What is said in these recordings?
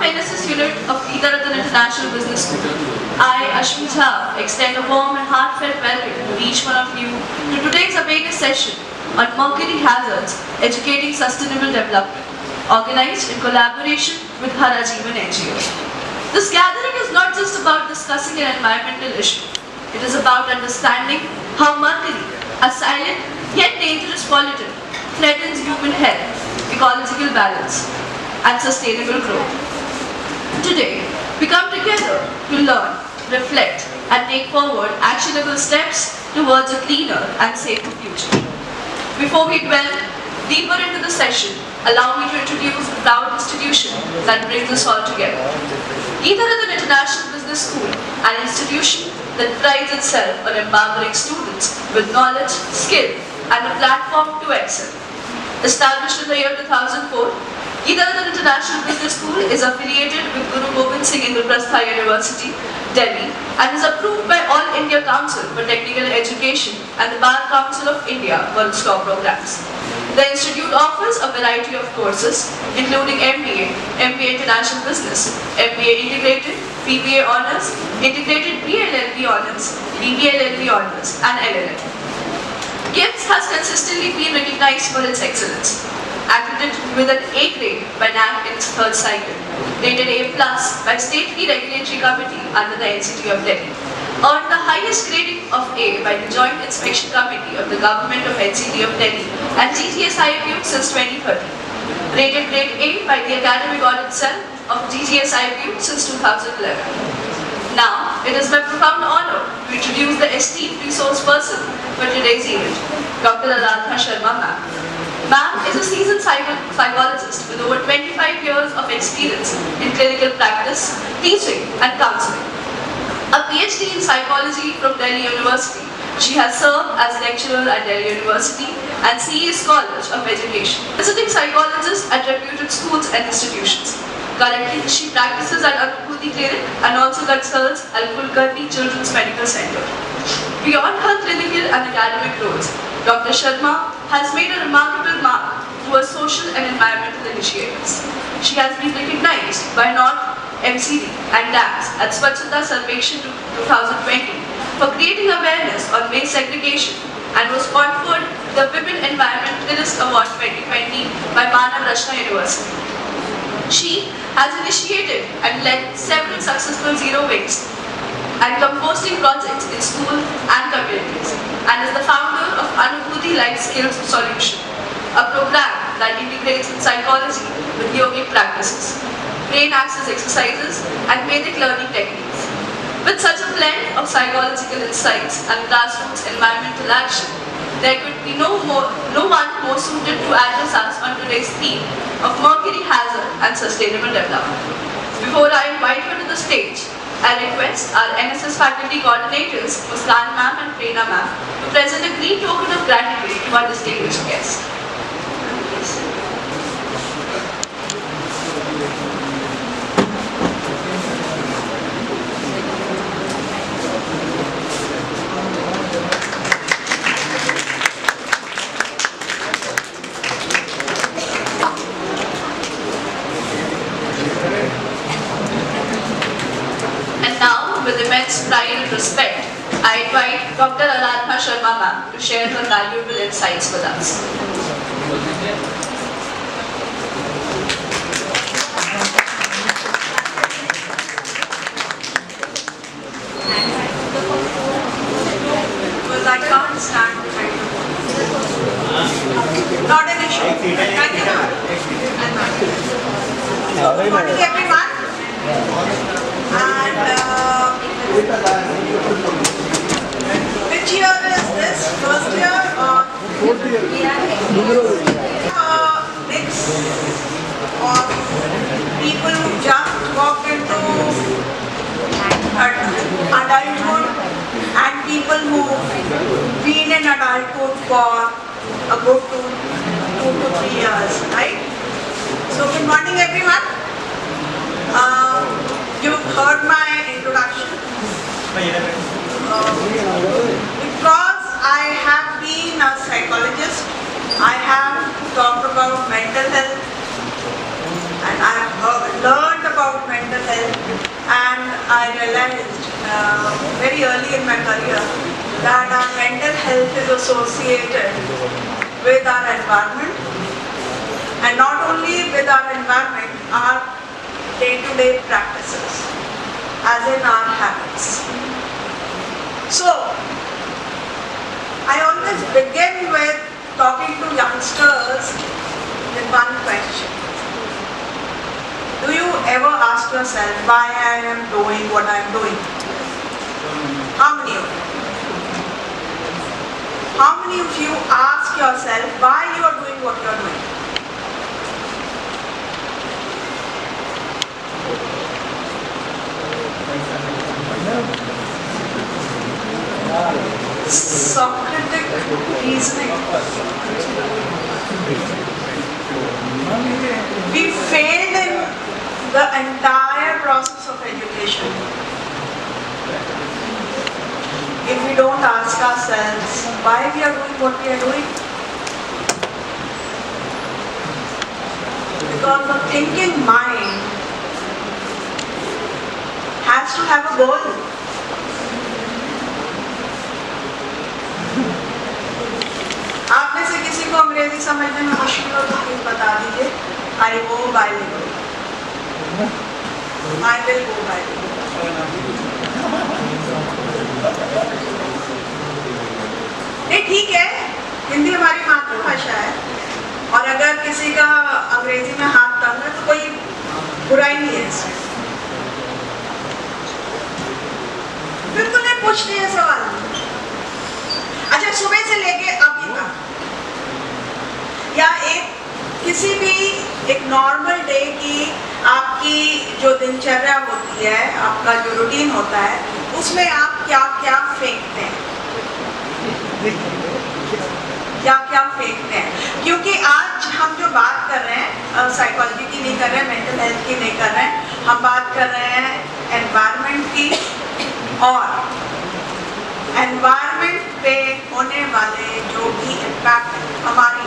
NSS unit of Geeta Rattan International Business School, I, Ashmi Jha, extend a warm and heartfelt welcome to each one of you to today's awareness session on mercury hazards, educating sustainable development, organized in collaboration with Hara Jeevan NGO. This gathering is not just about discussing an environmental issue. It is about understanding how mercury, a silent yet dangerous pollutant, threatens human health, ecological balance, and sustainable growth. Today, we come together to learn, reflect, and take forward actionable steps towards a cleaner and safer future. Before we delve deeper into the session, allow me to introduce the proud institution that brings us all together. Geeta Rattan International Business School, an institution that prides itself on empowering students with knowledge, skill, and a platform to excel. Established in the year 2004, Geeta Rattan International Business School is affiliated with Guru Gobind Singh Indraprastha University, Delhi, and is approved by All India Council for Technical Education and the Bar Council of India for its top programs. The institute offers a variety of courses, including MBA, MBA International Business, MBA Integrated, BBA Honours, Integrated BLLB Honours, BBLLB Honours, and LLM. GIPS has consistently been recognized for its excellence. Accredited with an A grade by NAAC in its third cycle, rated A+ by State Fee Regulatory Committee under the NCT of Delhi, earned the highest grading of A by the Joint Inspection Committee of the Government of NCT of Delhi and GGS-IPU since 2013, rated grade A by the Academic Audit Cell of GGS-IPU since 2011. Now, it is my profound honor to introduce the esteemed resource person for today's event, Dr. Aradhana Sharma ma'am. Ma'am is a seasoned psychologist with over 25 years of experience in clinical practice, teaching, and counseling. A PhD in psychology from Delhi University, she has served as lecturer at Delhi University and CES College of Education, visiting psychologist at reputed schools and institutions. Currently, she practices at Anubhuti Clinic and also consults at Kulkarni Children's Medical Center. Beyond her clinical and academic roles, Dr. Sharma has made a remarkable mark through her social and environmental initiatives. She has been recognized by North MCD and DAMS at Swachhata Sarvekshan 2020 for creating awareness on waste segregation and was conferred the Women Environmentalist Award 2020 by Manav Rachna University. She has initiated and led several successful zero waste and composting projects in school and communities, and is the founder of Anubhuti Life Skills Solution, a program that integrates psychology with yogic practices, brain access exercises, and Vedic learning techniques. With such a blend of psychological insights and grassroots environmental action, there could be no one more suited to address us on today's theme of mercury hazard and sustainable development. Before I invite her to the stage, I request our NSS faculty coordinators, Muskan ma'am and Prerna ma'am, to present a green token of gratitude to our distinguished guests. With immense pride and respect, I invite Dr. Aradhana Sharma ma'am to share her valuable insights with us. Because I can't stand behind the wall. Not an issue. Thank you. Good morning, everyone. And which year is this? First year or fourth year? Mix of people who just walked into adulthood and people who've been in adulthood for a good 2 to 3 years, right? So good morning, everyone. You've heard my introduction. Because I have been a psychologist, I have talked about mental health and I have learned about and I realized very early in my career that our mental health is associated with our environment, and not only with our environment, our day-to-day practices, as in our habits. So, I always begin with talking to youngsters with one question. Do you ever ask yourself why I am doing what I am doing? How many of you? How many of you ask yourself why you are doing what you are doing? Socratic reasoning. We failed in the entire process of education if we don't ask ourselves why we are doing what we are doing. Because the thinking mind has to have a goal. आप में से किसी को अंग्रेजी समझने में मुश्किल हो तो प्लीज बता दीजिए. I go bilingual. I will go bilingual. नहीं, ठीक है, हिंदी हमारी मातृभाषा है और अगर किसी का अंग्रेजी में हाथ तंग है तो कोई बुराई नहीं है इसमें. बिल्कुल नहीं पूछते हैं सवाल. अच्छा, सुबह से लेके अभी तक या किसी भी एक नॉर्मल डे की आपकी जो दिनचर्या होती है, आपका जो रूटीन होता है, उसमें आप क्या क्या फेंकते हैं? क्या क्या फेंकते हैं? क्योंकि आज हम जो बात कर रहे हैं साइकोलॉजी की नहीं कर रहे हैं, मेंटल हेल्थ की नहीं कर रहे हैं, हम बात कर रहे हैं एनवायरनमेंट की. और एनवायरनमेंट पे होने वाले जो भी इम्पैक्ट हमारी,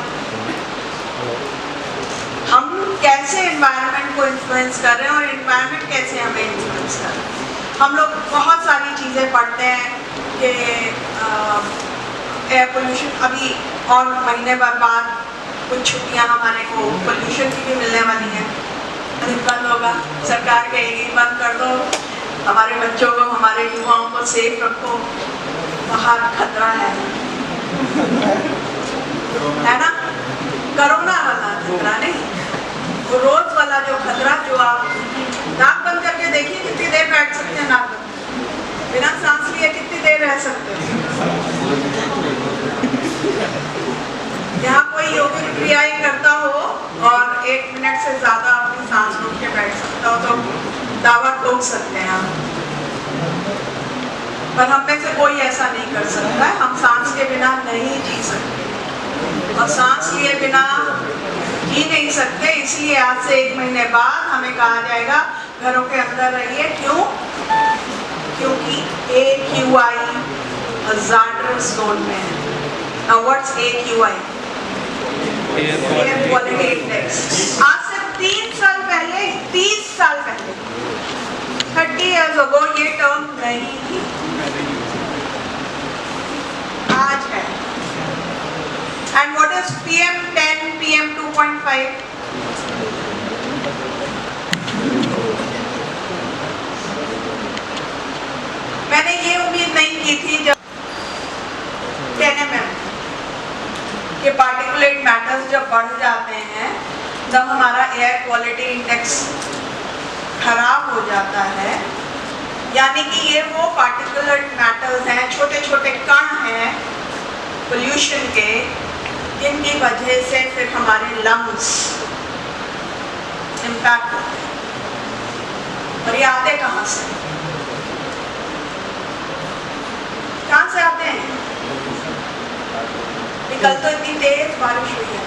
हम कैसे एनवायरनमेंट को इन्फ्लुएंस कर रहे हैं और एनवायरनमेंट कैसे हमें इन्फ्लुएंस कर रहे हैं. हम लोग बहुत सारी चीज़ें पढ़ते हैं कि एयर पोल्यूशन, अभी और महीने भर बाद कुछ छुट्टियां हमारे को पोल्यूशन की भी मिलने वाली हैं. बंद होगा, सरकार कहेगी बंद कर दो, हमारे बच्चों को, हमारे युवाओं को सेफ रखो, बाहर खतरा है ना. कोरोना वाला खतरा नहीं, वो रोज वाला जो खतरा, जो आप नाक बंद करके देखिए कितनी देर बैठ सकते हैं, नाक बंद बिना सांस लिए कितनी देर रह सकते हैं. यहाँ कोई योगिक क्रियाएं करता हो और 1 मिनट से ज्यादा अपनी सांस रोक के बैठ सकता हो तो दावा ठोक सकते हैं हम. पर हम में से कोई ऐसा नहीं कर सकता है. हम सांस के बिना नहीं जी सकते और सांस लिए बिना जी नहीं सकते. इसलिए आज से 1 महीने बाद हमें कहा जाएगा घरों के अंदर रहिए. क्यों? क्योंकि AQI hazardous zone में है. Now what's AQI? Air Quality Index. आज से 3 साल पहले, 30 साल पहले, 30 years ago ये टर्म नहीं थी, आज है. And what is PM10, PM2.5? मैंने ये उम्मीद नहीं की थी जब 10 mm के पार्टिकुलेट मैटर्स जब बढ़ जाते हैं, जब हमारा एयर क्वालिटी इंडेक्स खराब हो जाता है. यानी कि ये वो पार्टिकुलेट मैटर्स हैं, छोटे छोटे कण हैं पोल्यूशन के, जिनकी वजह से फिर हमारे लंग्स इम्पैक्ट होते हैं. और ये आते कहाँ से? कहाँ से आते हैं? कल तो इतनी तेज बारिश हुई है,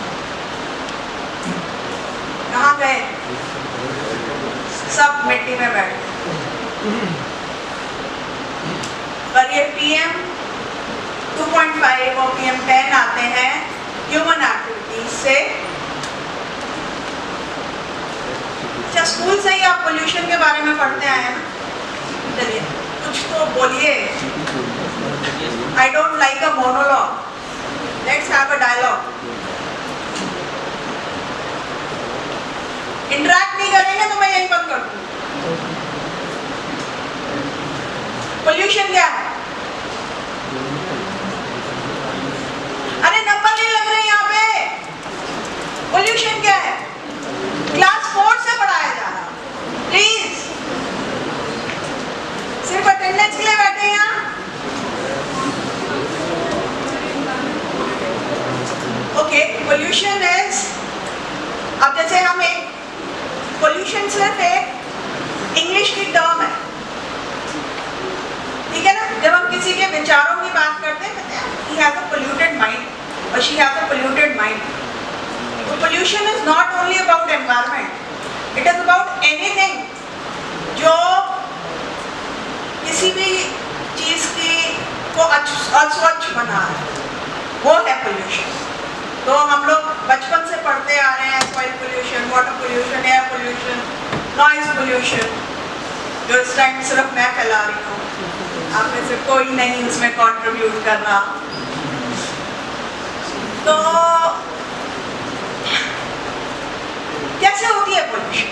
कहाँ गए? सब मिट्टी में बैठ गए. पर ये PM2.5 और PM10 आते हैं ह्यूमन एक्टिविटीज से. अच्छा स्कूल से ही आप पोल्यूशन के बारे में पढ़ते आए हैं ना? चलिए कुछ तो बोलिए। I don't like a monologue, let's have a dialogue. Interact नहीं करेंगे तो मैं यही बंद कर दूंगी। पोल्यूशन क्या है? अरे नंबर नहीं लग रहे यहाँ पे। पोल्यूशन क्या है? क्लास 4 से पढ़ाया जा रहा, प्लीज। सिर्फ अटेंडेंस के लिए बैठे हैं यहाँ? ओके, पोल्यूशन इज, अब जैसे हम एक पोल्यूशन सिर्फ एक इंग्लिश की टर्म है, ठीक है ना? जब हम किसी के विचारों की बात करते हैं कहते हैं he has a polluted mind or she has a polluted mind. So pollution is not only about environment, it is about anything जो किसी भी चीज की को अस्वच्छ बना है, वो है पोल्यूशन। तो हम लोग बचपन से पढ़ते आ रहे हैं soil pollution, water pollution, air pollution, noise pollution, जो इस टाइम सिर्फ मैं फैला रही हूँ, आप में से कोई नहीं इसमें कंट्रीब्यूट कर रहा। तो कैसे होती है पोल्यूशन?